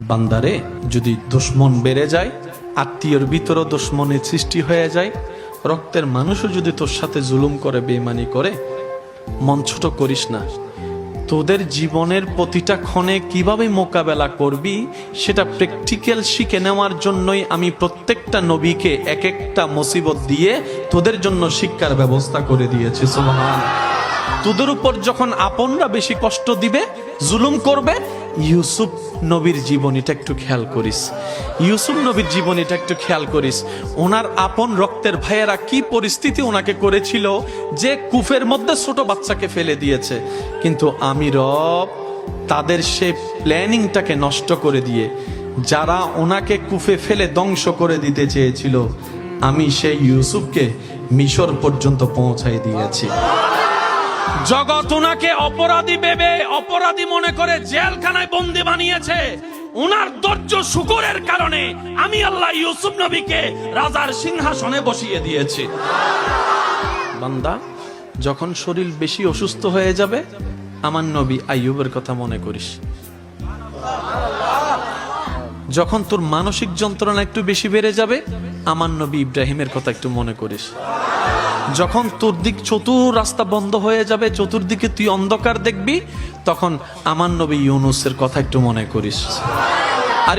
বান্দারে যদি দুশ্মন বেড়ে যায়, আত্মীয়র ভিতরও দুশ্মনের সৃষ্টি হয়ে যায়, রক্তের মানুষও যদি তোর সাথে জুলুম করে, বেঈমানি করে, মন ছোট করিস না। তোদের জীবনের প্রতিটা ক্ষণে কিভাবে মোকাবেলা করবি সেটা প্র্যাকটিক্যাল শিখে নেওয়ার জন্যই আমি প্রত্যেকটা নবীকে এক একটা মুসিবত দিয়ে তোদের জন্য শিক্ষার ব্যবস্থা করে দিয়েছি। সুবহান। তোদের উপর যখন আপনরা বেশি কষ্ট দিবে, জুলুম করবে, ইউসুফ নবীর জীবনীটা একটু খেয়াল করিস। ইউসুফ নবীর জীবনীটা একটু খেয়াল করিস। ওনার আপন রক্তের ভাইয়েরা কি পরিস্থিতি ওনাকে করেছিল যে কূপের মধ্যে ছোট বাচ্চাকে ফেলে দিয়েছে, কিন্তু আমি রব তাদের সেই প্ল্যানিংটাকে নষ্ট করে দিয়ে যারা ওনাকে কূপে ফেলে ধ্বংস করে দিতে চেয়েছিল, আমি সেই ইউসুফকে মিশর পর্যন্ত পৌঁছাই দিয়েছি। জগৎ ওনাকে অপরাধী ভেবে, অপরাধী মনে করে জেলখানায় বন্দি বানিয়েছে। ওনার ধৈর্য শুকরের কারণে আমি আল্লাহ ইউসুফ নবীকে রাজার সিংহাসনে বসিয়ে দিয়েছি। বান্দা, যখন শরীর বেশি অসুস্থ হয়ে যাবে, আমার নবী আইয়ুবের কথা মনে করিস। যখন তোর মানসিক যন্ত্রণা একটু বেশি বেড়ে যাবে, আমার নবী ইব্রাহিমের কথা একটু মনে করিস। যখন তোর দিক চতুর রাস্তা বন্ধ হয়ে যাবে, চতুর্দিকে তুই অন্ধকার দেখবি, তখন আমার নবী ইউনুসের কথা একটু মনে করিস। আর